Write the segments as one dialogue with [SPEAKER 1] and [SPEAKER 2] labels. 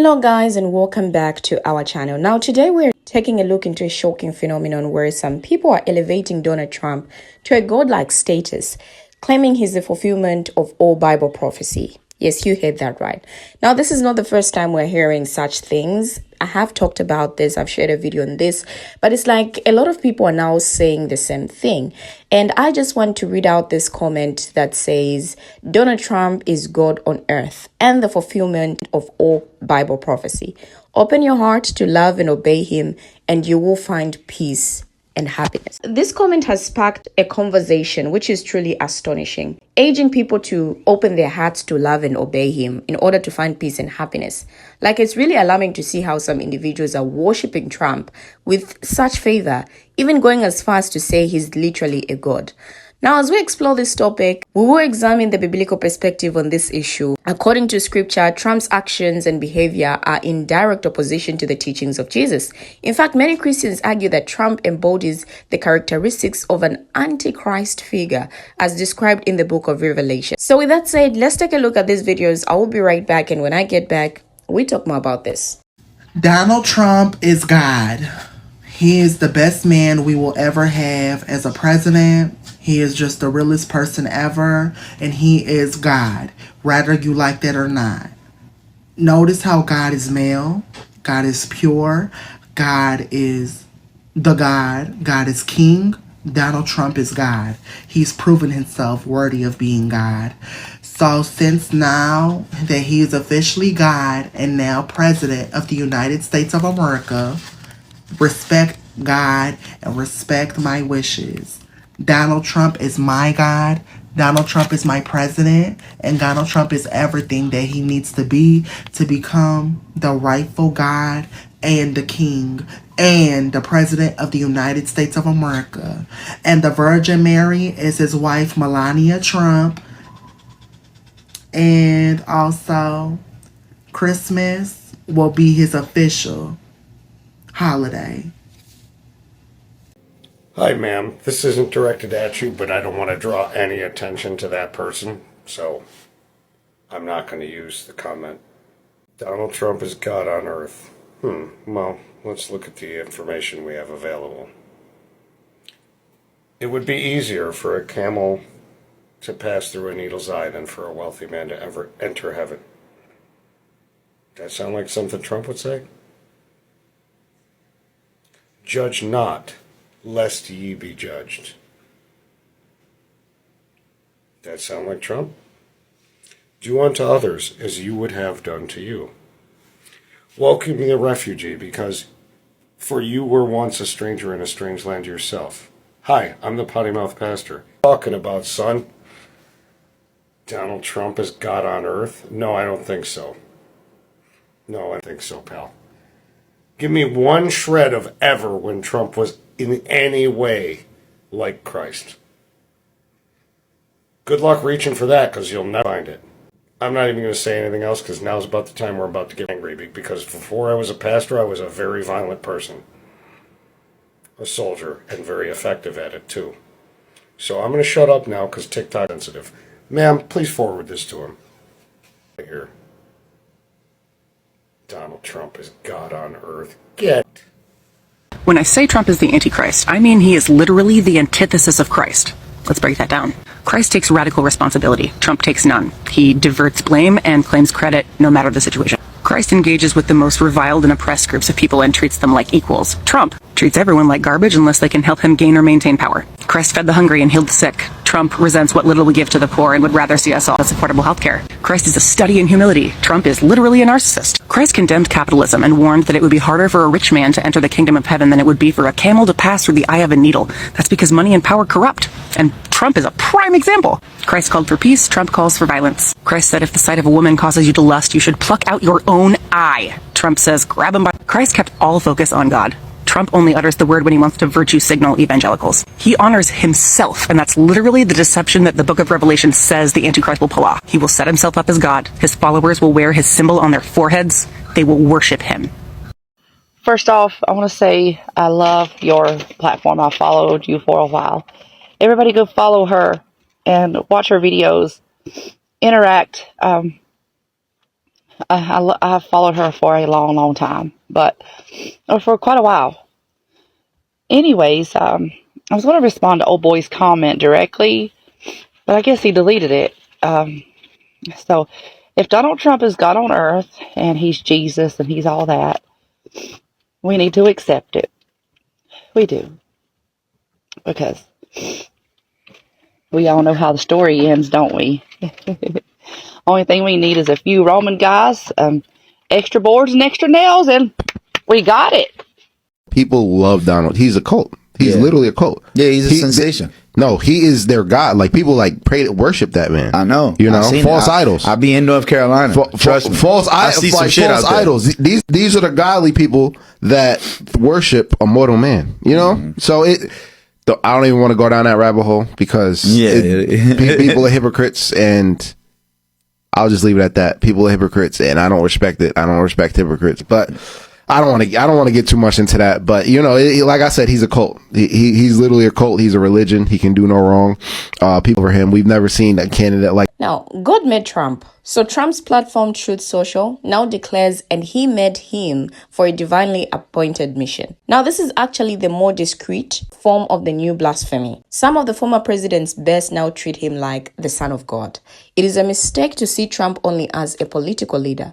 [SPEAKER 1] Hello guys, and welcome back to our channel. Now today we're taking a look into a shocking phenomenon where some people are elevating Donald Trump to a godlike status, claiming he's the fulfillment of all Bible prophecy. Yes, you heard that right. Now, this is not the first time we're hearing such things. I have talked about this. I've shared a video on this, but it's like a lot of people are now saying the same thing. And I just want to read out this comment that says, Donald Trump is God on earth and the fulfillment of all Bible prophecy. Open your heart to love and obey him, and you will find peace and happiness. This comment has sparked a conversation which is truly astonishing, urging people to open their hearts to love and obey him in order to find peace and happiness. Like, it's really alarming to see how some individuals are worshipping Trump with such favor, even going as far as to say he's literally a god. Now, as we explore this topic, we will examine the biblical perspective on this issue. According to scripture, Trump's actions and behavior are in direct opposition to the teachings of Jesus. In fact, many Christians argue that Trump embodies the characteristics of an antichrist figure as described in the book of Revelation. So with that said, let's take a look at these videos. I will be right back, and when I get back, we talk more about this.
[SPEAKER 2] Donald Trump is God. He is the best man we will ever have as a president. He is just the realest person ever, and he is God, whether you like that or not. Notice how God is male, God is pure, God is the God, God is king. Donald Trump is God. He's proven himself worthy of being God. So since now that he is officially God and now president of the United States of America, respect God and respect my wishes. Donald Trump is my God. Donald Trump is my president. And Donald Trump is everything that he needs to be to become the rightful God and the king and the president of the United States of America. And the Virgin Mary is his wife, Melania Trump. And also, Christmas will be his official holiday.
[SPEAKER 3] Hi, ma'am. This isn't directed at you, but I don't want to draw any attention to that person, so I'm not going to use the comment. Donald Trump is God on earth. Well, let's look at the information we have available. It would be easier for a camel to pass through a needle's eye than for a wealthy man to ever enter heaven. That sound like something Trump would say? Judge not, lest ye be judged. That sound like Trump? Do unto others as you would have done to you. Welcome the refugee, because for you were once a stranger in a strange land yourself. Hi, I'm the potty mouth pastor. Talking about, son? Donald Trump is God on earth? No, I don't think so. No, I don't think so, pal. Give me one shred of ever when Trump was in any way like Christ. Good luck reaching for that, because you'll never find it. I'm not even going to say anything else, because now's about the time we're about to get angry, because before I was a pastor, I was a very violent person. A soldier, and very effective at it, too. So I'm going to shut up now, because TikTok's sensitive. Ma'am, please forward this to him. Right here. Donald Trump is God on earth. Get.
[SPEAKER 4] When I say Trump is the antichrist, I mean he is literally the antithesis of Christ. Let's break that down. Christ takes radical responsibility. Trump takes none. He diverts blame and claims credit no matter the situation. Christ engages with the most reviled and oppressed groups of people and treats them like equals. Trump treats everyone like garbage unless they can help him gain or maintain power. Christ fed the hungry and healed the sick. Trump resents what little we give to the poor and would rather see us all as affordable health care. Christ is a study in humility. Trump is literally a narcissist. Christ condemned capitalism and warned that it would be harder for a rich man to enter the kingdom of heaven than it would be for a camel to pass through the eye of a needle. That's because money and power corrupt. And Trump is a prime example. Christ called for peace. Trump calls for violence. Christ said if the sight of a woman causes you to lust, you should pluck out your own eye. Trump says grab him by... Christ kept all focus on God. Trump only utters the word when he wants to virtue signal evangelicals. He honors himself, and that's literally the deception that the book of Revelation says the Antichrist will pull off. He will set himself up as God. His followers will wear his symbol on their foreheads. They will worship him.
[SPEAKER 5] First off, I want to say I love your platform. I followed you for a while. Everybody go follow her and watch her videos. Interact. I have followed her for a long, long time, but or for quite a while. Anyways, I was going to respond to old boy's comment directly, but I guess he deleted it. So, if Donald Trump is God on earth and he's Jesus and he's all that, we need to accept it. We do, because we all know how the story ends, don't we? Only thing we need is a few Roman guys, extra boards and extra nails, and we got it.
[SPEAKER 6] People love Donald. He's a cult. He's literally a cult.
[SPEAKER 7] Yeah, he's a sensation.
[SPEAKER 6] No, he is their god. Like, people like pray, worship that man.
[SPEAKER 7] I know.
[SPEAKER 6] You know, false idols.
[SPEAKER 7] I'll be in North Carolina. Trust me.
[SPEAKER 6] False idols. These are the godly people that worship a mortal man. You know, so I don't even want to go down that rabbit hole because people are hypocrites, and I'll just leave it at that. People are hypocrites, and I don't respect it. I don't respect hypocrites, but I don't want to get too much into that. But you know, like I said, he's a cult. He's literally a cult. He's a religion. He can do no wrong. People for him. We've never seen a candidate like.
[SPEAKER 1] Now, God made Trump. So Trump's platform, Truth Social, now declares, and he made him for a divinely appointed mission. Now, this is actually the more discreet form of the new blasphemy. Some of the former president's best now treat him like the Son of God. It is a mistake to see Trump only as a political leader.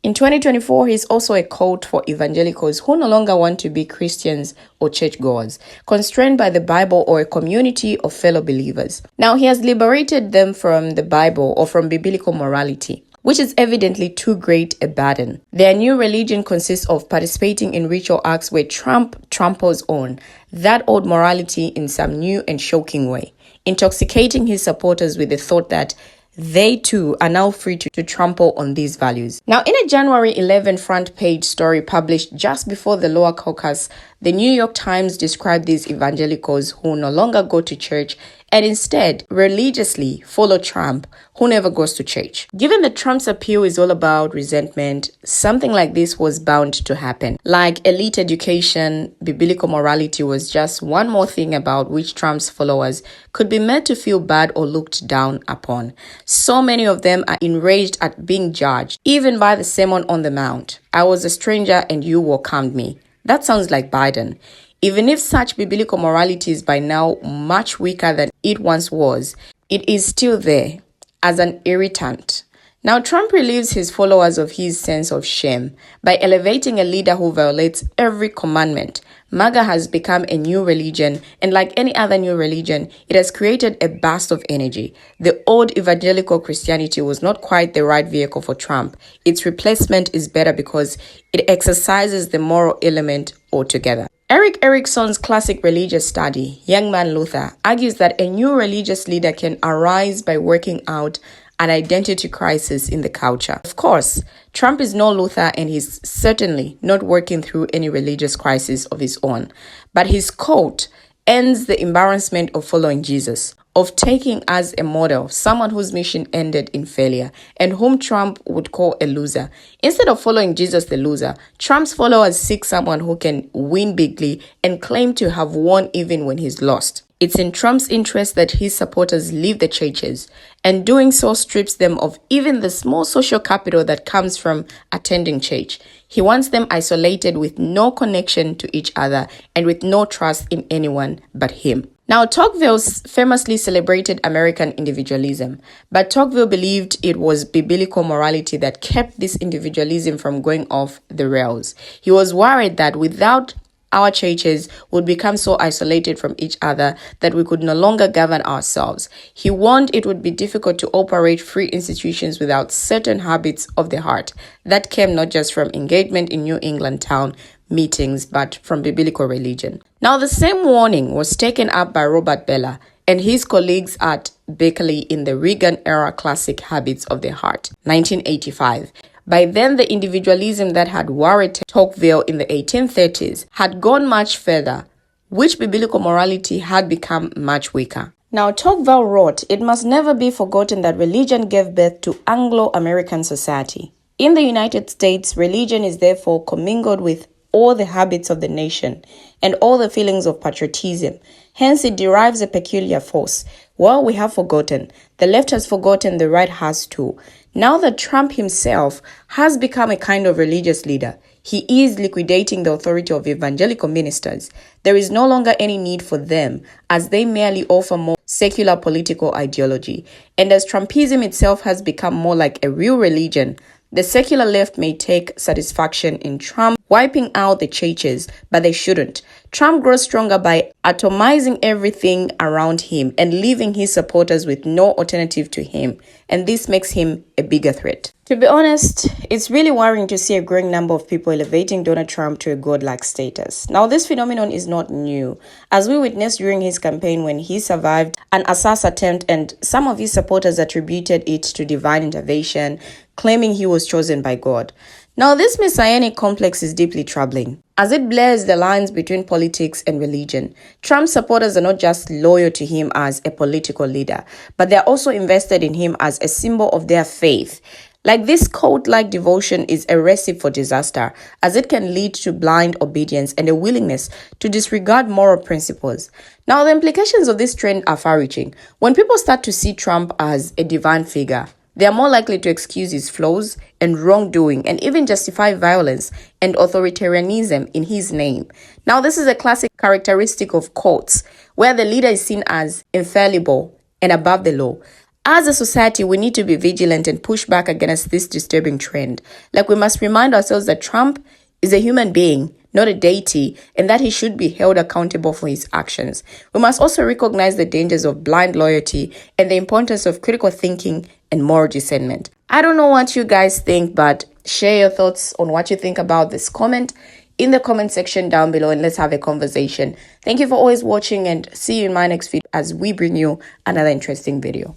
[SPEAKER 1] In 2024, he's also a cult for evangelicals who no longer want to be Christians or churchgoers, constrained by the Bible or a community of fellow believers. Now, he has liberated them from the Bible or from biblical morality, which is evidently too great a burden. Their new religion consists of participating in ritual acts where Trump tramples on that old morality in some new and shocking way, intoxicating his supporters with the thought that they too are now free to trample on these values. Now, in a January 11 front page story published just before the lower caucus, the New York Times described these evangelicals who no longer go to church and instead religiously follow Trump, who never goes to church. Given that Trump's appeal is all about resentment, something like this was bound to happen. Like elite education, biblical morality was just one more thing about which Trump's followers could be made to feel bad or looked down upon. So many of them are enraged at being judged, even by the Sermon on the Mount. I was a stranger and you welcomed me. That sounds like Biden. Even if such biblical morality is by now much weaker than it once was, it is still there as an irritant. Now, Trump relieves his followers of his sense of shame by elevating a leader who violates every commandment. Maga has become a new religion, and like any other new religion, it has created a burst of energy. The old evangelical Christianity was not quite the right vehicle for Trump. Its replacement is better because it exercises the moral element altogether. Erik Erikson's classic religious study, Young Man Luther, argues that a new religious leader can arise by working out an identity crisis in the culture. Of course, Trump is no Luther, and he's certainly not working through any religious crisis of his own. But his quote ends the embarrassment of following Jesus, of taking as a model someone whose mission ended in failure and whom Trump would call a loser. Instead of following Jesus the loser, Trump's followers seek someone who can win bigly and claim to have won even when he's lost. It's in Trump's interest that his supporters leave the churches, and doing so strips them of even the small social capital that comes from attending church. He wants them isolated with no connection to each other and with no trust in anyone but him. Now, Tocqueville famously celebrated American individualism, but Tocqueville believed it was biblical morality that kept this individualism from going off the rails. He was worried that without our churches would become so isolated from each other that we could no longer govern ourselves. He warned it would be difficult to operate free institutions without certain habits of the heart that came not just from engagement in New England town meetings, but from biblical religion. Now, the same warning was taken up by Robert Bellah and his colleagues at Berkeley in the Reagan-era classic Habits of the Heart, 1985. By then, the individualism that had worried Tocqueville in the 1830s had gone much further, which biblical morality had become much weaker. Now, Tocqueville wrote, "It must never be forgotten that religion gave birth to Anglo-American society. In the United States, religion is therefore commingled with all the habits of the nation and all the feelings of patriotism. Hence, it derives a peculiar force. Well, we have forgotten. The left has forgotten, the right has too. Now that Trump himself has become a kind of religious leader, he is liquidating the authority of evangelical ministers. There is no longer any need for them, as they merely offer more secular political ideology. And as Trumpism itself has become more like a real religion, the secular left may take satisfaction in Trump wiping out the churches, but they shouldn't. Trump grows stronger by atomizing everything around him and leaving his supporters with no alternative to him, and this makes him a bigger threat. To be honest, it's really worrying to see a growing number of people elevating Donald Trump to a godlike status. Now, this phenomenon is not new, as we witnessed during his campaign when he survived an assassination attempt and some of his supporters attributed it to divine intervention, claiming he was chosen by God. Now, this messianic complex is deeply troubling, as it blurs the lines between politics and religion. Trump's supporters are not just loyal to him as a political leader, but they're also invested in him as a symbol of their faith. Like, this cult-like devotion is a recipe for disaster, as it can lead to blind obedience and a willingness to disregard moral principles. Now, the implications of this trend are far-reaching. When people start to see Trump as a divine figure, they are more likely to excuse his flaws and wrongdoing and even justify violence and authoritarianism in his name. Now, this is a classic characteristic of cults, where the leader is seen as infallible and above the law. As a society, we need to be vigilant and push back against this disturbing trend. Like, we must remind ourselves that Trump is a human being, not a deity, and that he should be held accountable for his actions. We must also recognize the dangers of blind loyalty and the importance of critical thinking and moral discernment. I don't know what you guys think, but share your thoughts on what you think about this comment in the comment section down below, and let's have a conversation. Thank you for always watching, and see you in my next video as we bring you another interesting video.